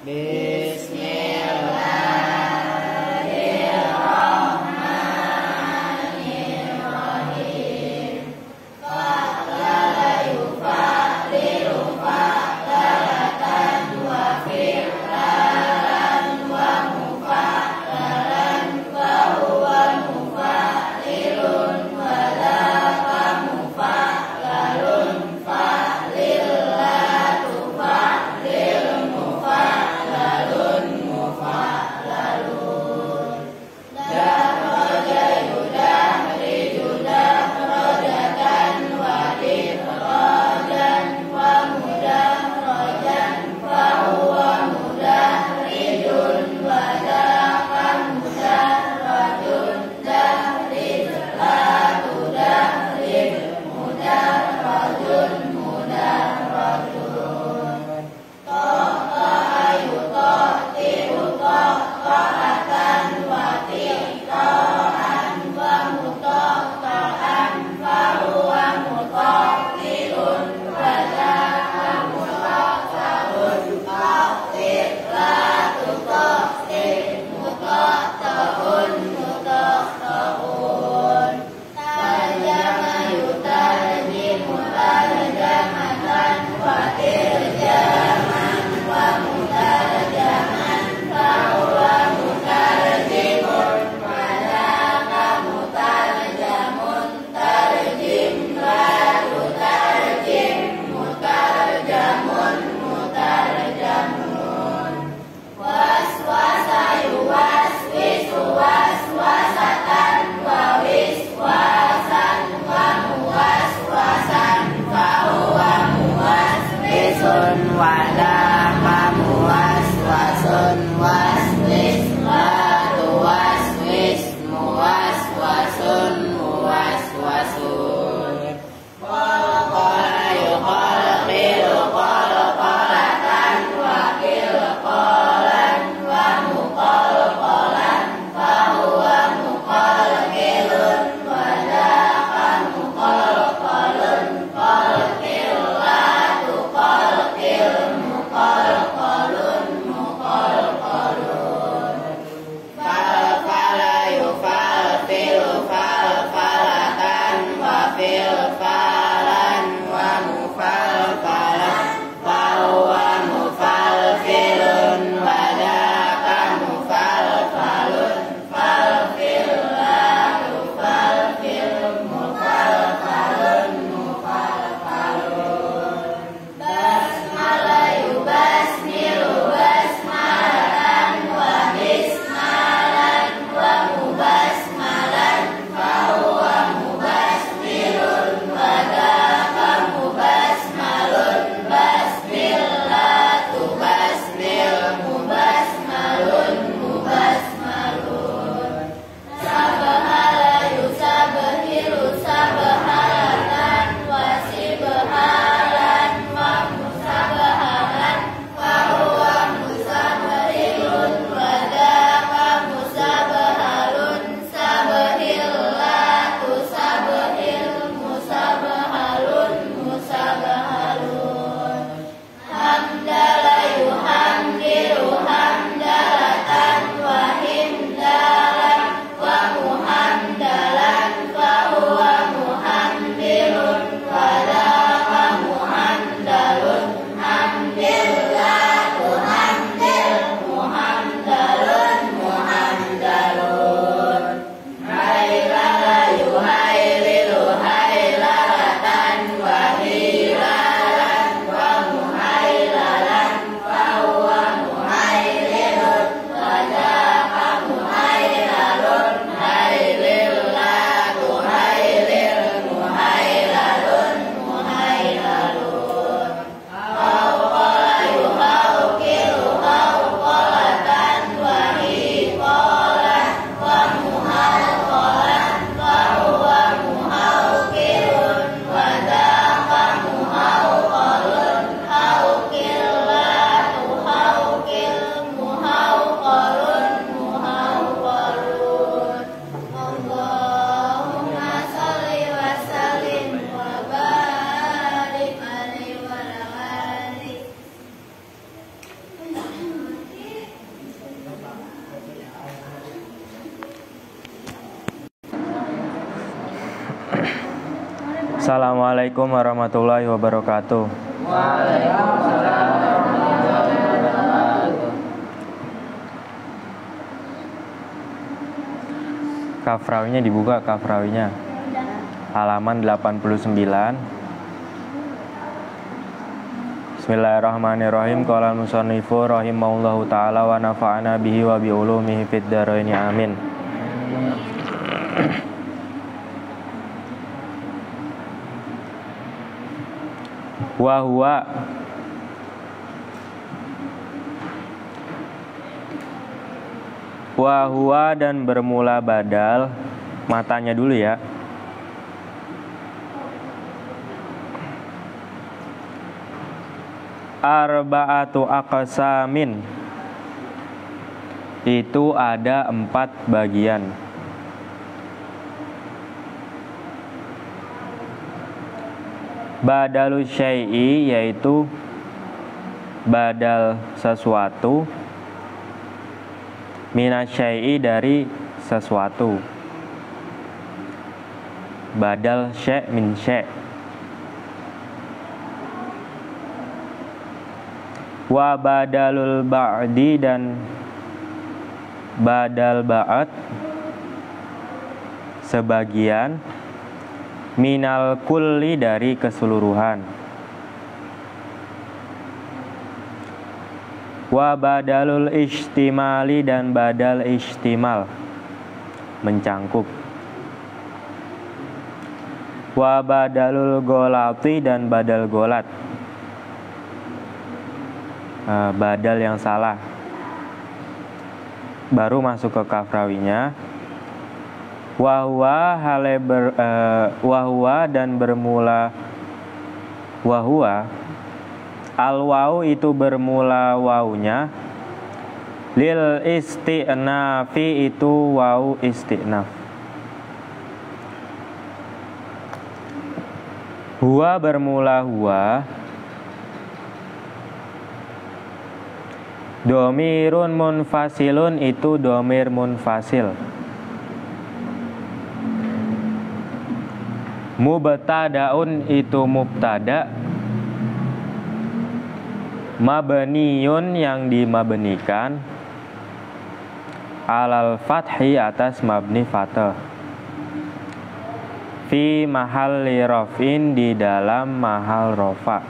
Bismillahirrahmanirrahim. Fa'lala yufa'lilu fa'lalatan wa fi'lalan wa mufa'lalan wa huwa mufa'lilun wa laka mufa'lalun fa'lil la tufa'lil mufa'lalun Assalamualaikum warahmatullahi wabarakatuh. Waalaikumsalam warahmatullahi wabarakatuh. Kafrawinya dibuka, kafrawinya. Halaman 89. Bismillahirrahmanirrahim. Qala al-musannifu rahimahullahu ta'ala wa nafa'ana bihi wa bi ulumihi fid dharain amin. Wahua dan bermula badal. Matanya dulu ya. Arba'atu aqsamin. Itu ada 4 bagian. Badalu syai'i yaitu badal sesuatu, minasyai'i dari sesuatu. Badal syai' min syai'. Wa badalul ba'di dan badal ba'd sebagian, minal kulli dari keseluruhan. Wa badalul istimali dan badal istimal mencangkup. Wa badalul golati dan badal golat, badal yang salah. Baru masuk ke kafrawinya. Wahwa dan bermula wahwa. Al-waw itu bermula wawunya. Lil isti'nafi itu waw isti'naf. Huwa bermula huwa. Domirun munfasilun itu domir munfasil. Mubtadaun itu mubtada. Mabniyun yang dimabnikan. Alal fathi atas mabni fathah. Fi mahalli raf'in di dalam mahal rofa.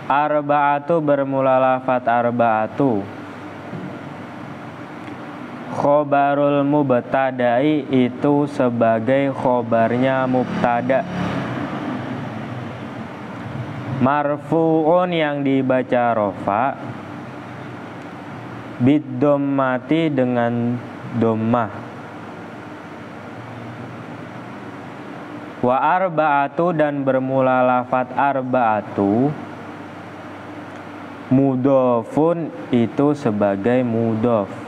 Arba'atu bermula lafat arba'atu. Khobarul mubtada'i itu sebagai khobarnya mubtada. Marfu'un yang dibaca rofa. Bid-dommati dengan dommah. Wa arba'atu dan bermula lafat arba'atu. Mudhofun itu sebagai mudhof.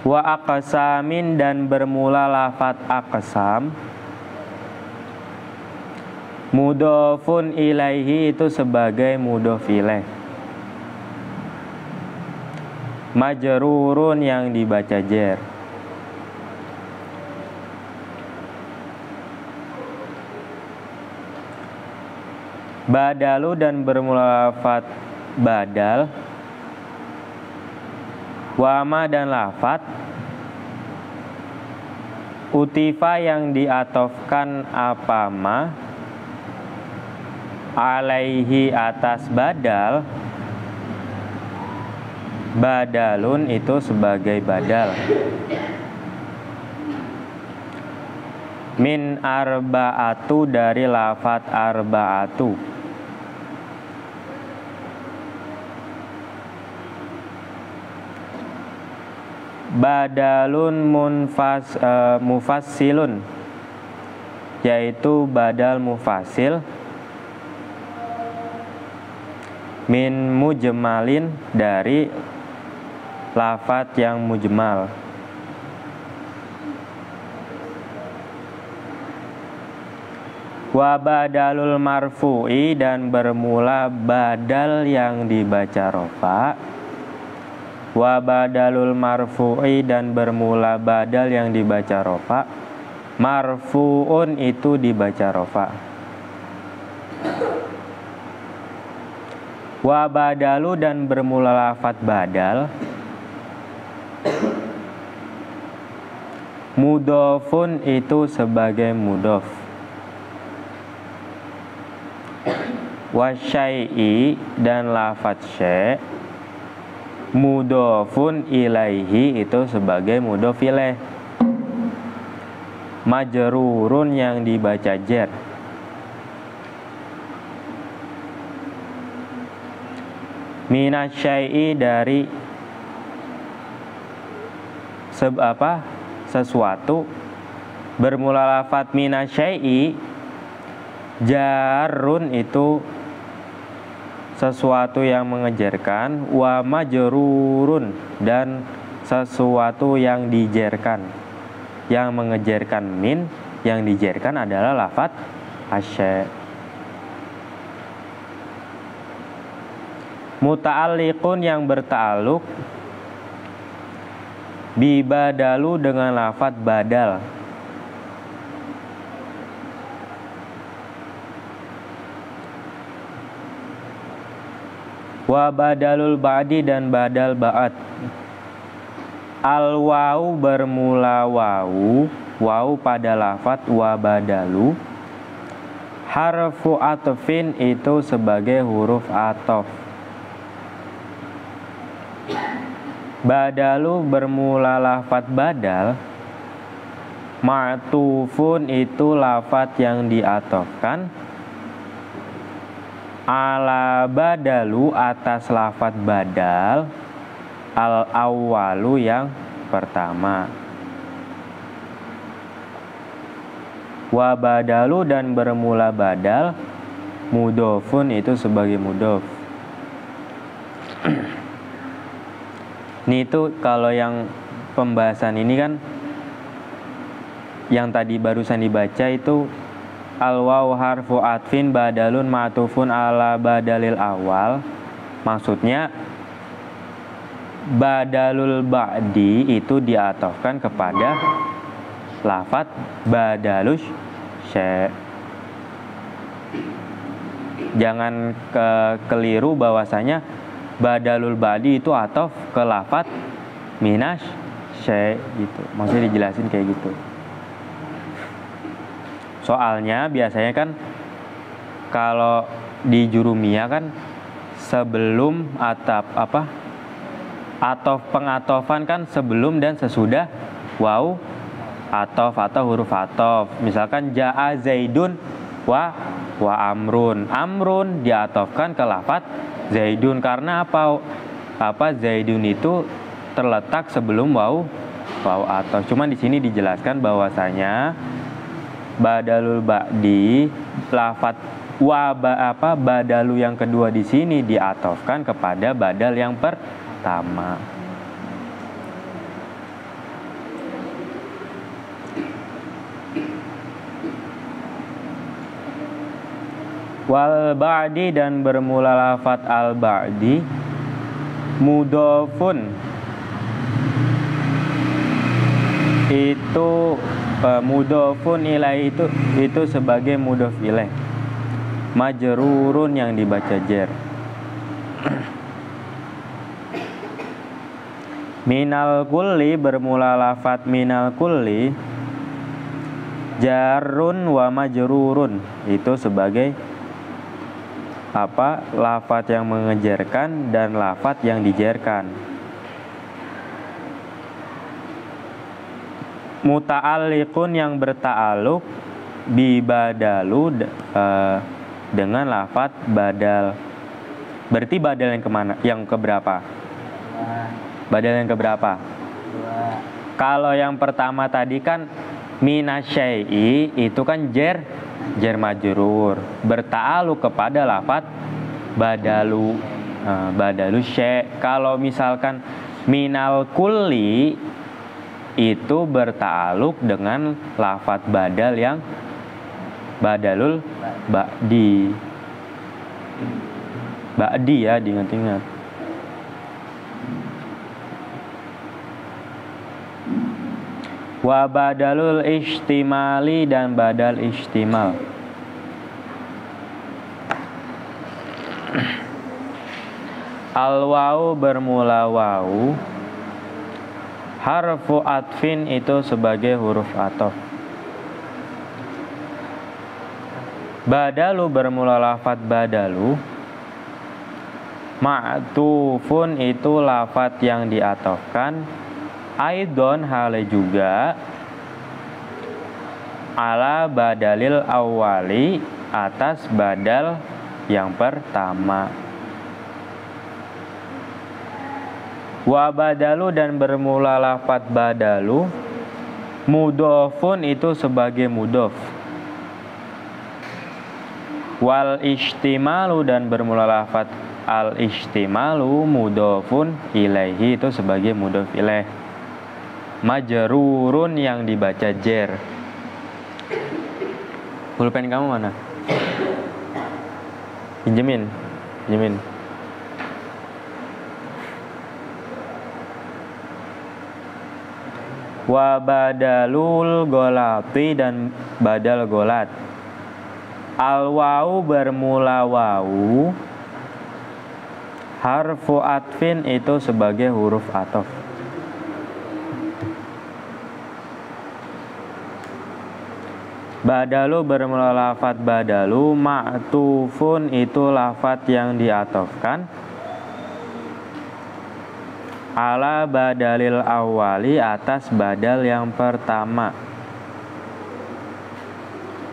Wa aqsamin dan bermula lafat aqsam. Mudhofun ilaihi itu sebagai mudhof ilaih. Majrurun yang dibaca jer. Badalu dan bermula lafat badal. Wama dan lafat. Utifa yang diatofkan apama. Alaihi atas badal. Badalun itu sebagai badal. Min arba'atu dari lafat arba'atu. Badalun mufassilun yaitu badal mufasil. Min mujmalin dari lafat yang mujmal. Wa badalul marfu'i dan bermula badal yang dibaca rofa. Wa badalul marfu'i dan bermula badal yang dibaca rofa. Marfu'un itu dibaca rofa. Wa badalu dan bermula lafat badal. Mudofun itu sebagai mudof. Wa syai'i dan lafat syai'. Mudofun ilaihi itu sebagai mudof ilaih. Majrurun yang dibaca jar. Minasyai'i dari sesuatu. Bermula lafat minasyai'i. Jarun itu sesuatu yang mengejarkan. Wa majrurun dan sesuatu yang dijerkan. Yang mengejarkan min, yang dijerkan adalah lafat asy. Muta'alliqun yang berta'alluq. Bibadalu dengan lafat badal. Wa badalul ba'di dan badal ba'at. Al wawu bermula wawu. Wawu pada lafat wa badalu. Harfu atfin itu sebagai huruf atof. Badalu bermula lafat badal. Ma'tufun itu lafat yang diatofkan. Ala badalu atas lafat badal. Al awwalu yang pertama. Wa badalu dan bermula badal. Mudofun itu sebagai mudof. Ini itu kalau yang pembahasan ini kan yang tadi barusan dibaca itu al waw harfu atfin badalun ma'tufun ala badalil awal. Maksudnya badalul ba'di itu diatofkan kepada lafat badalus syai'. Jangan keliru bahwasanya badalul ba'di itu atof ke lafat minas syai' gitu. Maksudnya dijelasin kayak gitu. Soalnya biasanya kan kalau di jurumiyah kan sebelum atof pengatofan kan sebelum dan sesudah waw atof atau huruf atof. Misalkan ja'a zaidun wa amrun. Amrun diatofkan ke lafat zaidun karena zaidun itu terletak sebelum waw atof. Cuman di sini dijelaskan bahwasanya badalul ba'di lafat badalu yang kedua di sini diatofkan kepada badal yang pertama. Wal ba'di dan bermula lafat al ba'di. Mudofun itu mudofun ilaih itu sebagai mudof ilaih. Majrurun yang dibaca jar. Minal kulli bermula lafat minal kulli. Jarun wa majrurun itu sebagai lafat yang mengejarkan dan lafat yang dijarkan. Muta'alliqun yang berta'alluq bibadalu dengan lafat badal. Berarti badal yang kemana? Yang keberapa? Badal yang keberapa? Kalau yang pertama tadi kan minasyai'i itu kan jar majrur berta'alluq kepada lafat badalu. Badalu syai'. Kalau misalkan minal kulli itu berta'alluq dengan lafat badal yang badalul ba'di. Ba'di ya, diingat-ingat. Wa badalul istimali dan badal istimal. Al wawu bermula wawu. Harfu atfin itu sebagai huruf ataf. Badalu bermula lafat badalu. Ma'tufun itu lafat yang diatofkan. Aidon hale juga ala badalil awali atas badal yang pertama. Wa badalu dan bermula lafat badalu. Mudofun itu sebagai mudof. Wal istimalu dan bermula lafat al istimalu mudofun ilaihi itu sebagai mudof ilaih. Majrurun yang dibaca jer. Pulpen kamu mana? Pinjemin. Wa badalul golati dan badal golat. Al wawu bermula wawu. Harfu atfin itu sebagai huruf ataf. Badalu bermula lafat badalu. Ma'tufun itu lafat yang diatofkan ala badalil awali atas badal yang pertama.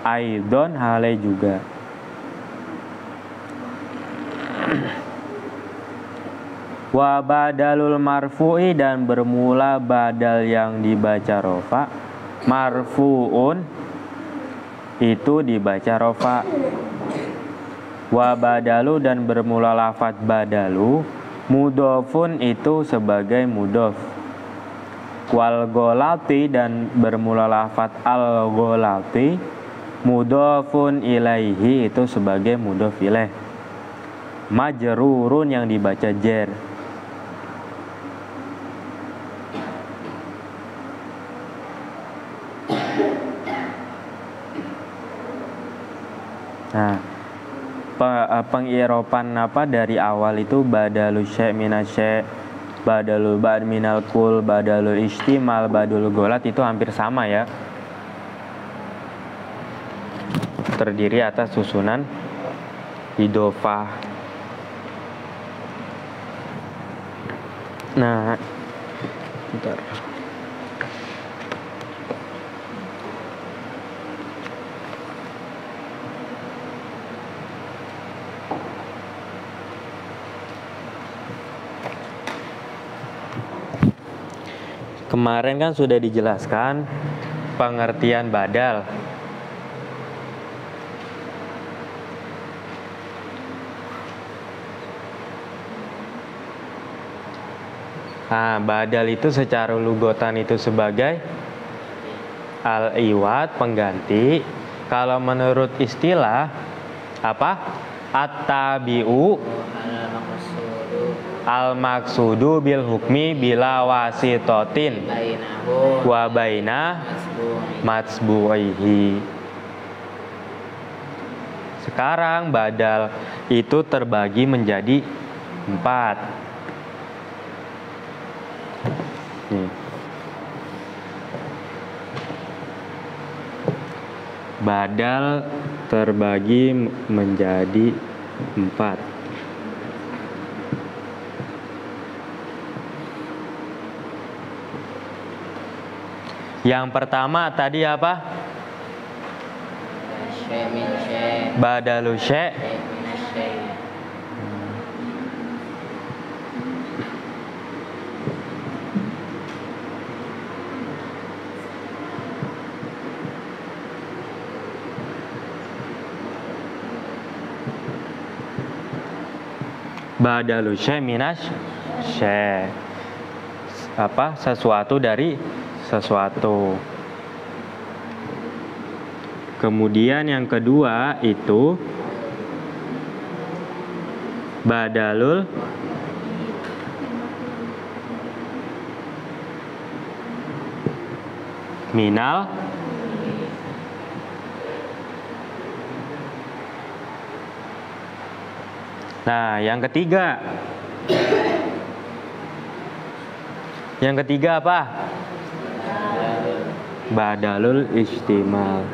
Aidon hale juga. Wa badalul marfu'i dan bermula badal yang dibaca rofa. Marfu'un itu dibaca rofa. Wa badalu dan bermula lafat badalu. Mudofun itu sebagai mudof. Wal golati dan bermula lafat al golati. Mudofun ilaihi itu sebagai mudof ilaih. Majrurun yang dibaca jer. Nah, pengiropan apa dari awal itu badalu syai' minasy, badalu ba'd minal kul, badalu istimal, badul golat itu hampir sama ya. Terdiri atas susunan idhofah. Nah, bentar. Kemarin kan sudah dijelaskan pengertian badal. Nah, badal itu secara lugotan itu sebagai al-iwad, pengganti. Kalau menurut istilah apa? At-tabi'u al-maksudu bil hukmi bila wasitotin wa baina matsbu'ihi. Sekarang badal itu terbagi menjadi 4. Nih. Badal terbagi menjadi 4. Yang pertama tadi apa? Badalu syai'. Badalu syai' minas syai'. Apa? Sesuatu dari sesuatu. Kemudian yang kedua itu badalul minal. Nah, yang ketiga. Yang ketiga apa? Badalul istimal.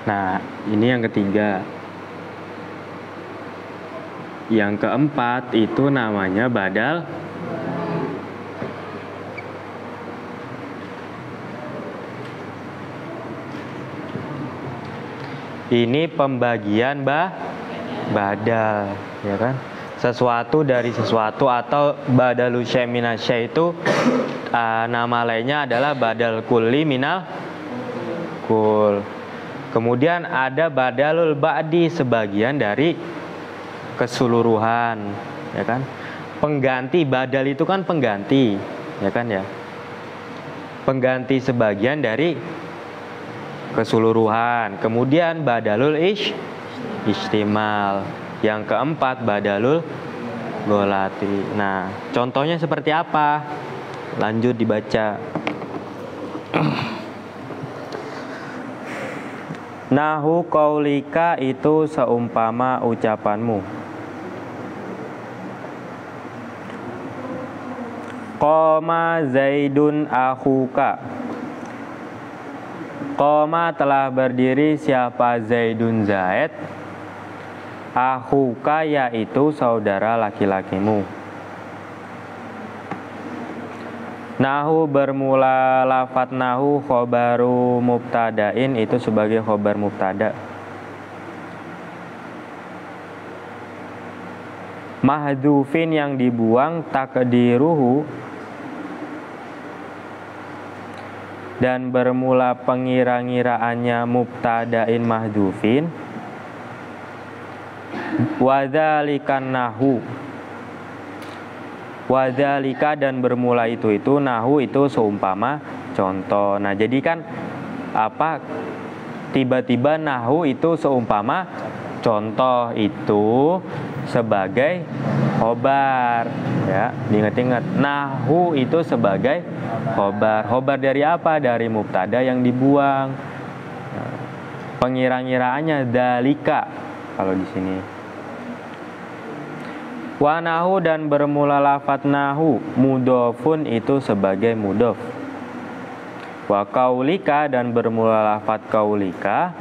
Nah, ini yang ketiga. Yang keempat itu namanya badal ini pembagian badal, ya kan? Sesuatu dari sesuatu, atau badalul syai' minal syai' itu nama lainnya adalah badal kulli minal kul. Kemudian ada badalul ba'di, sebagian dari keseluruhan, ya kan? Pengganti, badal itu kan pengganti, ya kan ya? Pengganti sebagian dari keseluruhan. Kemudian badalul istimal. Yang keempat badalul golati. Nah, contohnya seperti apa? Lanjut dibaca. Nahu qaulika itu seumpama ucapanmu. Qoma Zaidun akhuka. Qoma telah berdiri siapa Zaidun Zaid. Akhuka yaitu saudara laki-lakimu. Nahu bermula lafat nahu khobaru mubtadain itu sebagai khobar mubtada. Mahdhufin yang dibuang takdiruhu, dan bermula pengira-ngiraannya mubtadain mahdhufin. Wadzalikan nahu, wadzalika dan bermula itu nahu itu seumpama contoh. Nah, jadi kan apa, tiba-tiba nahu itu seumpama contoh itu sebagai khobar, ya, diingat-ingat. Nahu itu sebagai khobar. Khobar dari apa? Dari mubtada yang dibuang. Nah, pengira-ngiraannya dalika kalau di sini. Wa nahu dan bermula lafat nahu mudhofun itu sebagai mudhof. Wa kaulika dan bermula lafat kaulika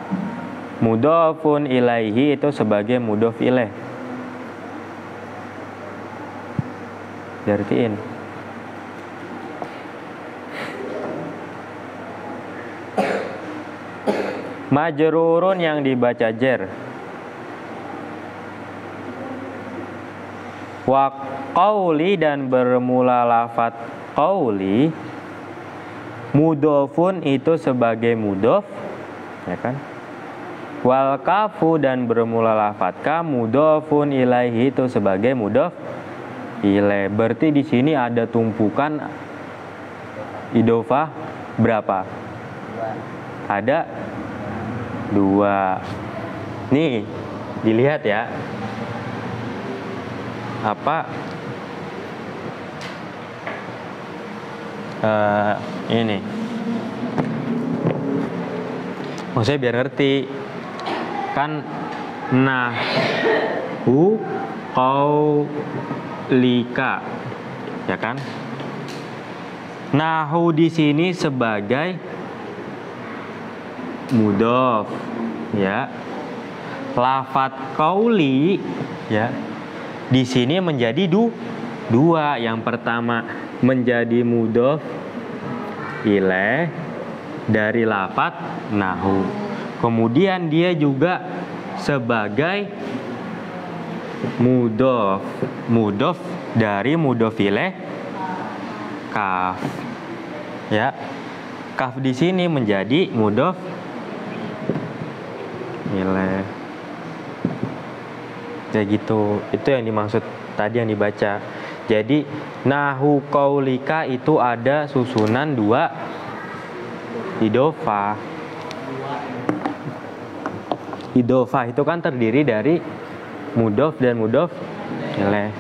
mudhofun ilaihi itu sebagai mudhof ilaih. Diartiin. Majrurun yang dibaca jer. Wa qauli dan bermula lafat qauli mudhofun itu sebagai mudhof, ya kan? Wal kafu dan bermula lafat ka mudhofun ilaihi itu sebagai mudhof ilaih. Berarti di sini ada tumpukan idhofah berapa? Ada 2. Nih, dilihat ya. Apa ini maksudnya biar ngerti kan. Nahu qaulika, ya kan? Nahu di sini sebagai mudhof, ya. Lafat qauli, ya, di sini menjadi 2. Yang pertama menjadi mudhof ilaih dari lafat nahu. Kemudian dia juga sebagai mudhof dari mudhof ilaih kaf, ya. Kaf di sini menjadi mudhof ilaih. Kayak gitu. Itu yang dimaksud tadi yang dibaca. Jadi nahu qaulika itu ada susunan 2 idhofah. Idhofah itu kan terdiri dari Mudhof dan mudhof ilaih.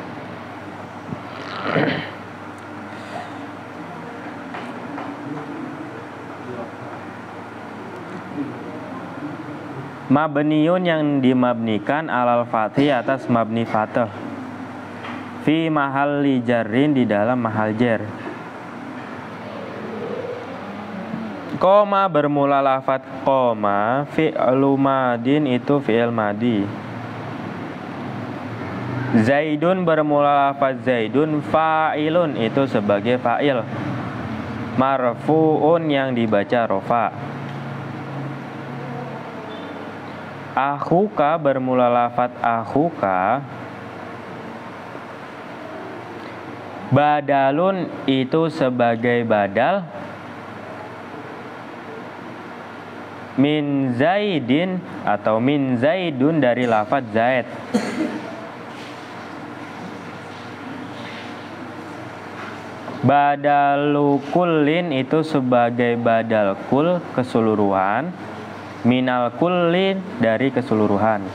Mabniun yang dimabnikan alal fathi atas mabni fathah. Fi mahalli jarrin di dalam mahal jar. Koma bermula lafat koma, fi'lu madin itu fi'il madi. Zaidun bermula lafat zaidun, fa'ilun itu sebagai fa'il. Marfu'un yang dibaca rofa. Akhuka bermula lafat akhuka, badalun itu sebagai badal. Min zaidin atau min zaidun dari lafat zaid. Badalu kullin itu sebagai badal kul keseluruhan. Minal kullin dari keseluruhan.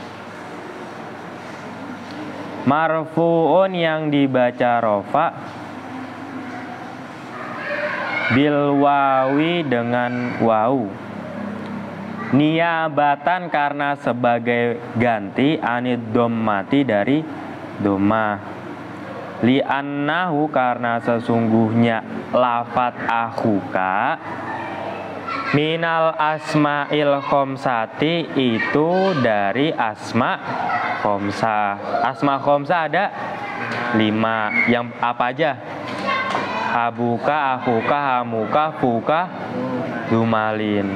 Marfu'un yang dibaca rofa, bil wawi dengan wawu. Niabatan karena sebagai ganti, anid dommati dari domah. Li'annahu karena sesungguhnya lafat akhuka minal asma'il khomsati itu dari asma khomsah. Asma khomsah ada 5. Yang apa aja? Abuka, akhuka, hamuka, fuka, dumalin.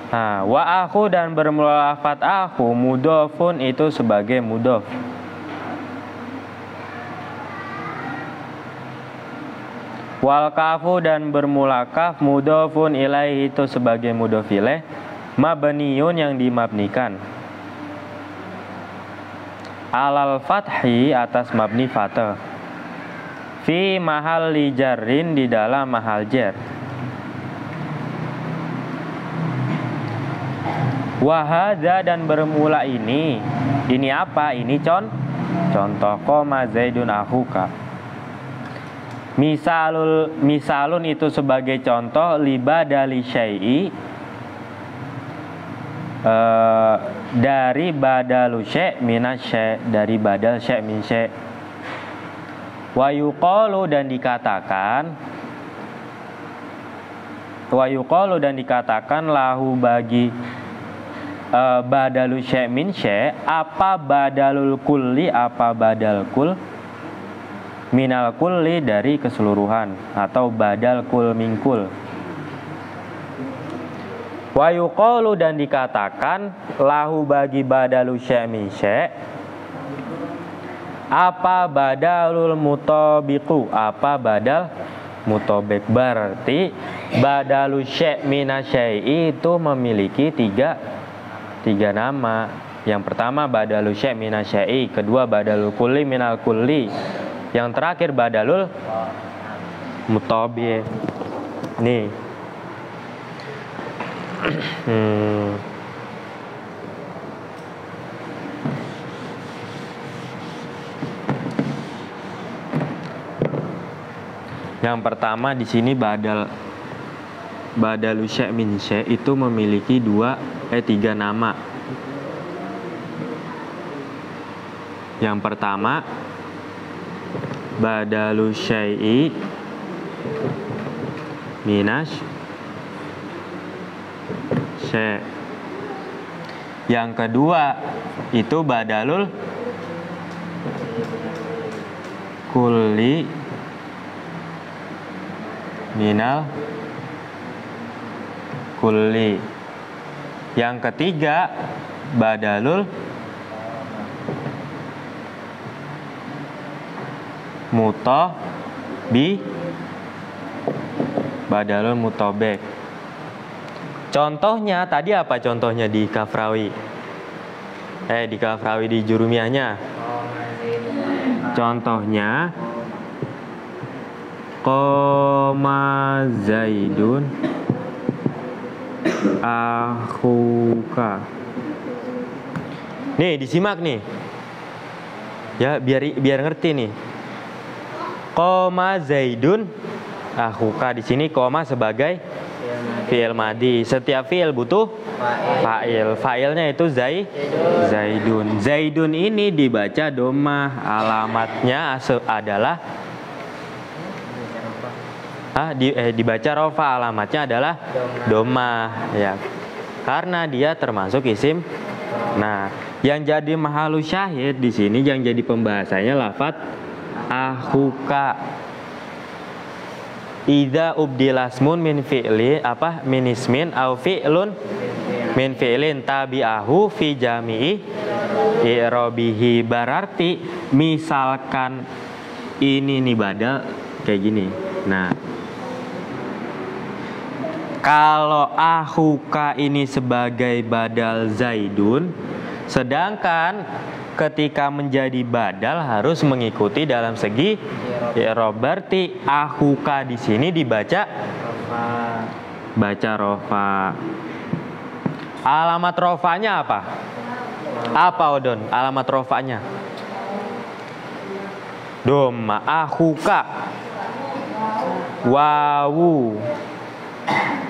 Nah, wa akhu dan bermula lafat akhu mudhofun itu sebagai mudhof. Wal kafu dan bermula kaf mudhofun ilaihi itu sebagai mudhof ilaih. Mabniun yang dimabnikan alal fathi atas mabni fathah. Fi mahalli jarrin di dalam mahal jar. Wahada dan bermula ini apa? Ini contoh koma zaidun akhuka. Misalun itu sebagai contoh libadali syai'i dari badalu syai' minas syai', dari badal syai' min syai'. Wa yuqalu dan dikatakan lahu bagi badalu syai' min syai', apa badalul kulli, apa badal kul, minal kulli dari keseluruhan, atau badal kul min kul. Wa yuqalu dan dikatakan lahu bagi badalu syai' min syai', apa badalul mutabiqu, apa badal mutabik. Berarti badalu syai' minas syai'i itu memiliki tiga nama. Yang pertama badalu syai' minas syai'i, kedua badalul kulli minal kulli, yang terakhir badalul mutabi'. Nih. Yang pertama di sini badalu syai' min syai' itu memiliki tiga nama. Yang pertama badalu syai'i minas syai'. Yang kedua itu badalul kulli minal kulli. Yang ketiga badalul badalul mutabik. Contohnya tadi apa contohnya di Kafrawi? Di Kafrawi di Jurumiyahnya. Contohnya qoma zaidun akhuka. Nih, disimak nih. Ya, biar ngerti nih. Qoma Zaidun akhuka, di sini koma sebagai fi'il madi. Setiap fi'il butuh fa'il. Fa'ilnya itu Zaidun. Zaidun ini dibaca domah. Alamatnya adalah dibaca rofa. Alamatnya adalah domah. Ya. Karena dia termasuk isim. Nah, yang jadi mahalu syahid di sini, yang jadi pembahasannya lafat akhuka. Idza ubdilasmun min fi'li min ismin au fi'lun min fi'lin tabi'ahu fi jami'i i'rabihi. Berarti misalkan ini nih badal kayak gini. Nah, kalau akhuka ini sebagai badal Zaidun, sedangkan ketika menjadi badal harus mengikuti dalam segi i'rab. Berarti akhuka di sini dibaca rofa. Alamat rofanya apa? Apa Odon? Alamat rofanya doma. Akhuka wawu.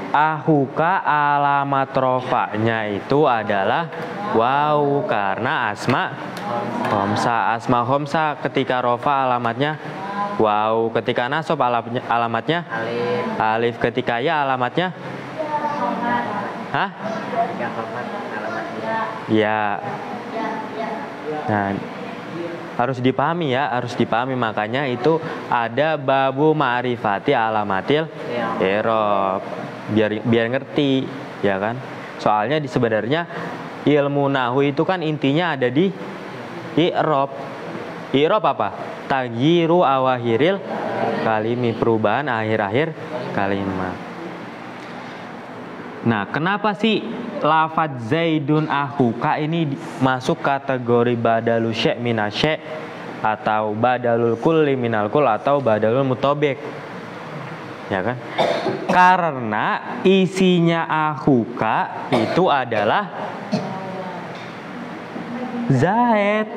Akhuka alamat rofanya itu adalah wawu karena asma homsa. Asma homsa ketika rofa alamatnya wawu, ketika nasab alamatnya alif, ketika ya alamatnya ya. Nah, harus dipahami ya, harus dipahami. Makanya itu ada babu ma'rifati alamatil i'rab. Biar ngerti, ya kan? Soalnya sebenarnya ilmu nahwu itu kan intinya ada di i'rab. I'rab apa? Tagyiru awahiril kalimi, perubahan akhir-akhir kalimat. Nah, kenapa sih lafadz Zaidun akhuka ini masuk kategori badalul syai' minasy' atau badalul kulli minal kull atau badalul mutabik? Ya kan? Karena isinya akhuka itu adalah Zaid.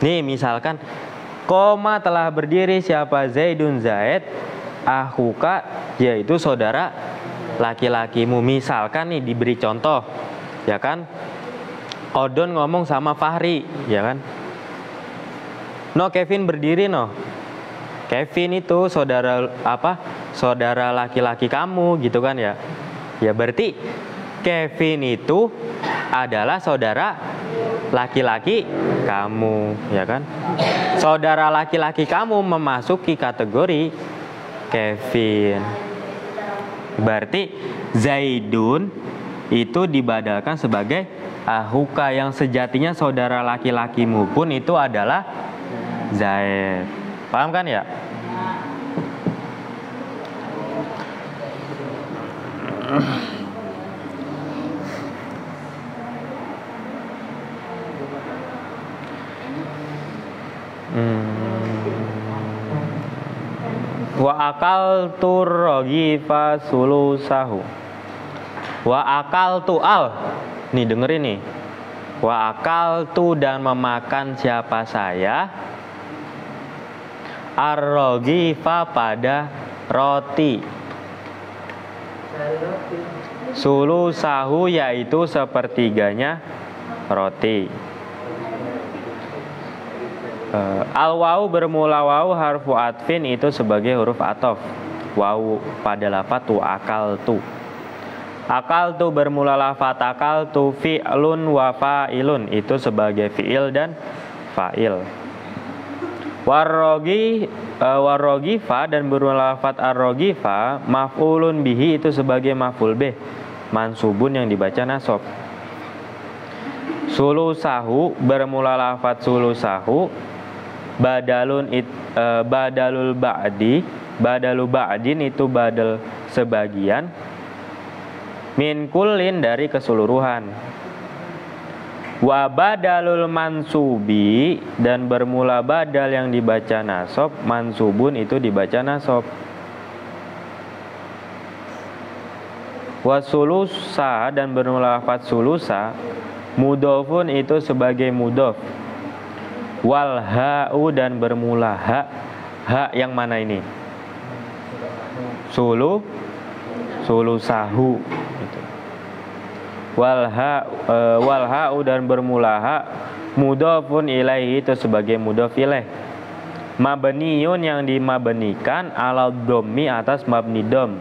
Nih misalkan koma telah berdiri siapa? Zaidun Zaid akhuka, yaitu saudara laki-lakimu. Misalkan nih diberi contoh, ya kan? Odon ngomong sama Fahri, ya kan? No, Kevin berdiri no. Kevin itu saudara saudara laki-laki kamu gitu kan ya. Ya berarti Kevin itu adalah saudara laki-laki kamu, ya kan? Saudara laki-laki kamu memasuki kategori Kevin. Berarti Zaidun itu dibadalkan sebagai akhuka, yang sejatinya saudara laki-lakimu pun itu adalah Zaid. Paham kan ya? Wa akal turrogifa sulusahu. Wa akal tu al. Nih dengerin nih. Wa akal tu, dan memakan siapa saya, arrogifa pada roti, sulusahu yaitu sepertiganya roti. Al-wawu bermula wawu harfu atfin itu sebagai huruf atof. Wawu pada lafaz wa akal tu. Akal tu bermula lafaz akal tu fi'lun wa fa'ilun itu sebagai fi'il dan fa'il. Warrogifa dan bermula lafaz arrogifa maf'ulun bihi itu sebagai maf'ul bih mansubun yang dibaca nasab. Sulusahu bermula lafaz sulusahu badalul ba'di, badalu ba'din itu badal sebagian, min kullin dari keseluruhan. Wa badalul mansubi, dan bermula badal yang dibaca nasab, mansubun itu dibaca nasab. Wasulusa dan bermula lafaz sulusa, mudhofun itu sebagai mudhof. Wal ha'u dan bermula ha. Ha yang mana ini? Sulusahu gitu. Wal ha'u dan bermula ha, mudhofun ilaihi itu sebagai mudhof ilaih. Mabniyun yang dimabnikan ala dhammi atas mabni dham.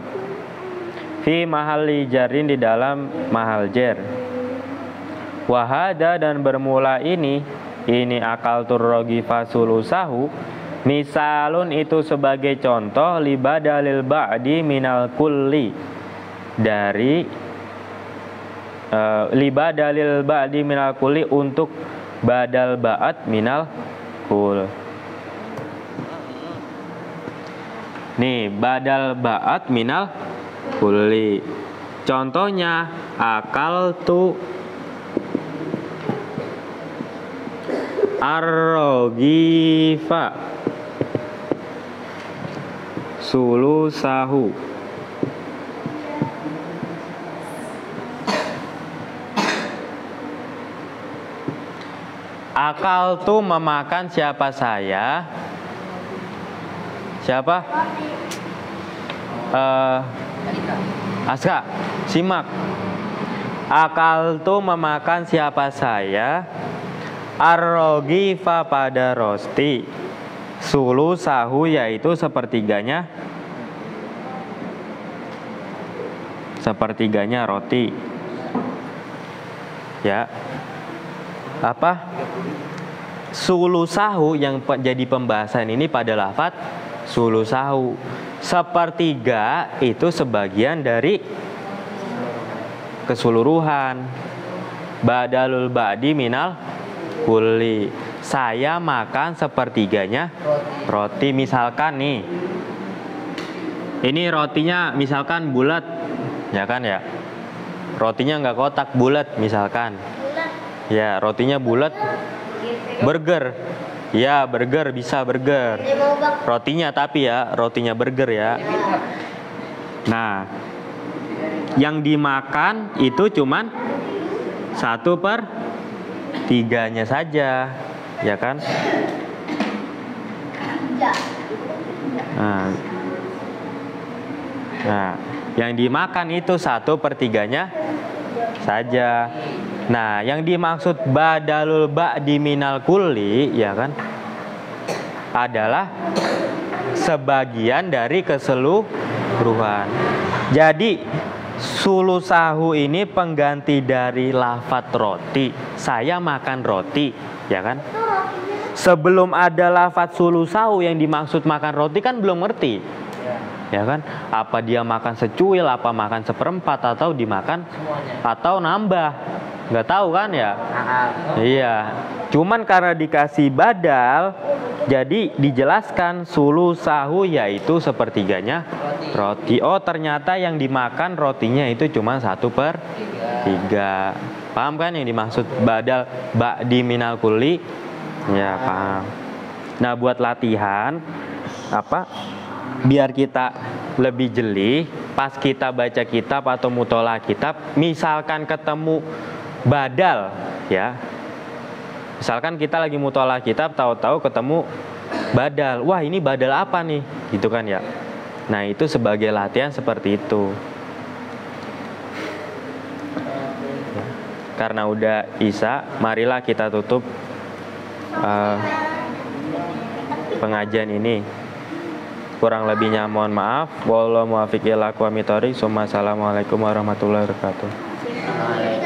Fi mahalli jarin di dalam mahal jar. Wahada dan bermula ini akal turrogi fasulusahu, misalun itu sebagai contoh libadalil ba'di minal kulli, dari libadalil ba'di minal kulli untuk badal ba'at minal kul. Nih, badal ba'at minal kulli. Contohnya akal tu ar-rogifa sulusahu. Akal tu memakan siapa saya? Siapa? Aska, simak. Akal tu memakan siapa saya? Ar-rogifa pada rosti. Sulusahu yaitu sepertiganya roti. Ya. Apa? Sulusahu yang jadi pembahasan ini pada lafaz sulusahu. Sepertiga itu sebagian dari keseluruhan. Badalul ba'di minal kulli. Saya makan sepertiganya roti. Misalkan nih, ini rotinya misalkan bulat, ya kan ya? Rotinya nggak kotak, bulat misalkan. Ya, rotinya bulat. Burger. Ya, burger, bisa burger. Rotinya tapi ya, rotinya burger ya. Nah, yang dimakan itu cuman 1/3 saja, ya kan? Nah, yang dimakan itu 1/3 saja. Nah, yang dimaksud badalul ba'di minal kulli, ya kan, adalah sebagian dari keseluruhan. Jadi sulusahu ini pengganti dari lafadz roti. Saya makan roti, ya kan? Sebelum ada lafadz sulusahu yang dimaksud makan roti kan belum ngerti, ya kan? Apa dia makan secuil, apa makan seperempat, atau dimakan atau nambah? Nggak tahu kan ya? Iya. Cuman karena dikasih badal, jadi dijelaskan sulusahu yaitu sepertiganya roti. Oh, ternyata yang dimakan rotinya itu cuma 1/3. Paham kan yang dimaksud badal ba'di minal kulli? Ya, paham. Nah, buat latihan apa? Biar kita lebih jeli, pas kita baca kitab atau mutola kitab, misalkan ketemu badal, ya. Misalkan kita lagi mutola kitab, tahu-tahu ketemu badal. Wah, ini badal apa nih? Gitu kan ya. Nah, itu sebagai latihan seperti itu. Ya. Karena udah isya, marilah kita tutup pengajian ini. Kurang lebihnya mohon maaf. Wallahu muwaffiq ila aqwamit thoriq. Assalamualaikum warahmatullahi wabarakatuh.